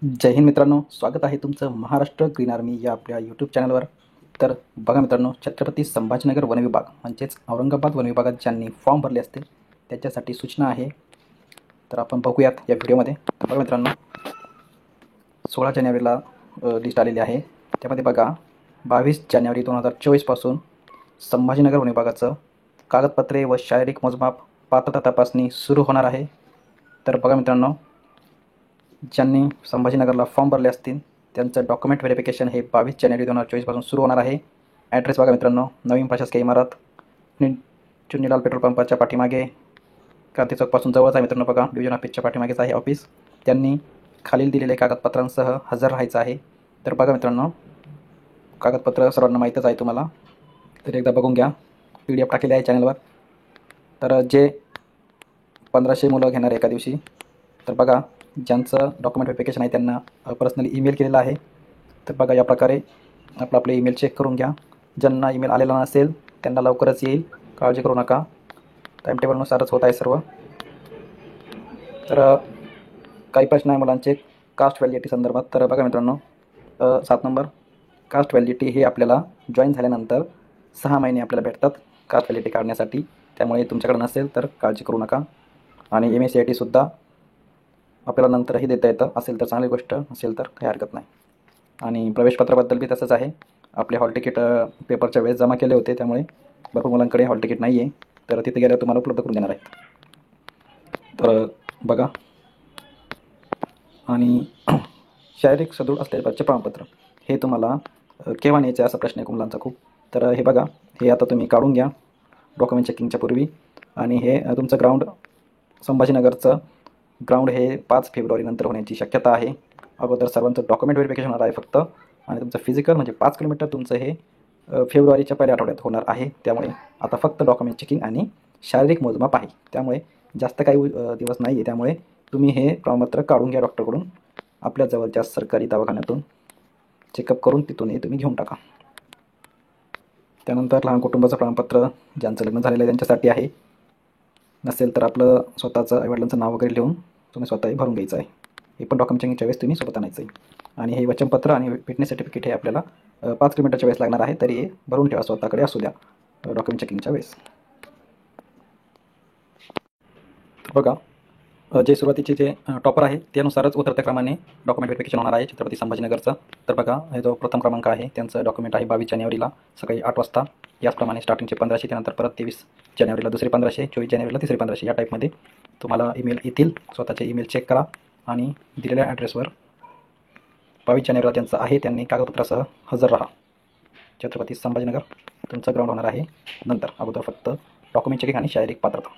जय हिंद मित्रांनो, स्वागत आहे तुमचं महाराष्ट्र ग्रीन आर्मी या आपल्या यूट्यूब चॅनलवर. तर बघा मित्रांनो, छत्रपती संभाजीनगर वन विभाग म्हणजेच औरंगाबाद वन विभागात ज्यांनी फॉर्म भरले असतील त्याच्यासाठी सूचना आहे. तर आपण बघूयात या व्हिडिओमध्ये. बघा मित्रांनो, 16 जानेवारीला लिस्ट आलेली आहे. त्यामध्ये बघा 22 जानेवारी 2024 पासून संभाजीनगर वन विभागाचं कागदपत्रे व शारीरिक मोजमाप पात्रता तपासणी सुरू होणार आहे. तर बघा मित्रांनो, ज्यांनी संभाजीनगरला फॉर्म भरले असतील त्यांचं डॉक्युमेंट व्हेरिफिकेशन हे 22 जानेवारी 2024 पासून सुरू होणार आहे. ॲड्रेस बघा मित्रांनो, नवीन प्रशासकीय इमारत चुन्नीलाल पेट्रोल पंपाच्या पाठीमागे, क्रांती चौकपासून जवळच आहे मित्रांनो. बघा, डिव्हिजन ऑफिसच्या पाठीमागेच आहे ऑफिस. त्यांनी खालील दिलेल्या कागदपत्रांसह हजर राहायचं आहे. तर बघा मित्रांनो, कागदपत्र सर्वांना माहीतच आहे तुम्हाला, तर एकदा बघून घ्या. PDF टाकेली आहे चॅनलवर. तर जे 1500 मुलं घेणार एका दिवशी, तर बघा ज्यांचं डॉक्युमेंट व्हेरिफिकेशन आहे त्यांना पर्सनली ईमेल केलेला आहे. तर बघा या प्रकारे आपले ईमेल चेक करून घ्या. ज्यांना ईमेल आलेला नसेल त्यांना लवकरच येईल, काळजी करू नका. टाईमटेबलनुसारच होत आहे सर्व. तर काही प्रश्न आहे मुलांचे कास्ट व्हॅलिडिटी संदर्भात. तर बघा मित्रांनो, 7 नंबर कास्ट व्हॅलिडिटी हे आपल्याला जॉईन झाल्यानंतर 6 महिने आपल्याला भेटतात कास्ट व्हॅलिडिटी काढण्यासाठी. त्यामुळे तुमच्याकडे नसेल तर काळजी करू नका. आणि MSCIT आपल्याला नंतरही देता येतं. असेल तर चांगली गोष्ट, नसेल तर काही हरकत नाही. आणि प्रवेशपत्राबद्दल बी तसंच आहे. आपले हॉल तिकीट पेपरच्या वेळेस जमा केले होते, त्यामुळे भरपूर मुलांकडे हॉल तिकीट नाही आहे. तर तिथे गेल्यावर तुम्हाला उपलब्ध करून देणार आहे. तर बघा, आणि शारीरिक सदृढ असल्याचे प्रमाणपत्र हे तुम्हाला केव्हा न्यायचं असा प्रश्न आहे मुलांचा खूप. तर हे बघा, हे आता तुम्ही काढून घ्या डॉक्युमेंट चेकिंगच्या पूर्वी. आणि हे तुमचं ग्राउंड, संभाजीनगरचं ग्राउंड हे 5 फेब्रुवारी नंतर होण्याची शक्यता आहे. अगोदर सर्वांचं डॉक्युमेंट व्हेरिफिकेशन होणार आहे फक्त. आणि तुमचं फिजिकल म्हणजे 5 किलोमीटर तुमचं हे फेब्रुवारीच्या पहिल्या आठवड्यात होणार आहे. त्यामुळे आता फक्त डॉक्युमेंट चेकिंग आणि शारीरिक मोजमाप आहे. त्यामुळे जास्त काही दिवस नाही आहे. त्यामुळे तुम्ही हे प्रमाणपत्र काढून घ्या डॉक्टरकडून. आपल्या जवळच्या सरकारी दवाखान्यातून चेकअप करून तिथून हे तुम्ही घेऊन टाका. त्यानंतर लहान कुटुंबाचं प्रमाणपत्र ज्यांचं लग्न झालेलं आहे त्यांच्यासाठी आहे. नसेल तर आपलं स्वतःचं आईवडिलांचं नाव वगैरे लिहून तुम्ही स्वतःही भरून घ्यायचं आहे. हे पण डॉक्युमेंट चेकिंगच्या वेळेस तुम्ही सोबत आणायचं आहे. आणि हे वचनपत्र आणि फिटनेस सर्टिफिकेट हे आपल्याला 5 किलोमीटरच्या वेळेस लागणार आहे. तरी हे भरून ठेवा, स्वतःकडे असू द्या डॉक्युमेंट चेकिंगच्या वेळेस. बघा, जे सुरुवातीचे जे टॉपर आहे त्यानुसारच उतरत्या क्रमाने डॉक्युमेंट व्हेरिफिकेशन होणार आहे छत्रपती संभाजीनगरचं. तर बघा, हे जो प्रथम क्रमांक आहे त्यांचं डॉक्युमेंट आहे 22 जानेवारीला सकाळी 8 वाजता. याचप्रमाणे स्टार्टिंगचे 1500, त्यानंतर परत 23 जानेवारीला दुसरे 1500, 24 जानेवारीला तिसरे 1500. या टाईपमध्ये तुम्हाला ईमेल येतील. स्वतःचे ईमेल चेक करा आणि दिलेल्या ॲड्रेसवर 22 जानेवारीला त्यांचं आहे, त्यांनी कागदपत्रासह हजर राहा. छत्रपती संभाजीनगर तुमचं ग्राउंड होणार आहे. नंतर अगोदर फक्त डॉक्युमेंट चेकिंग आणि शारीरिक पात्रता.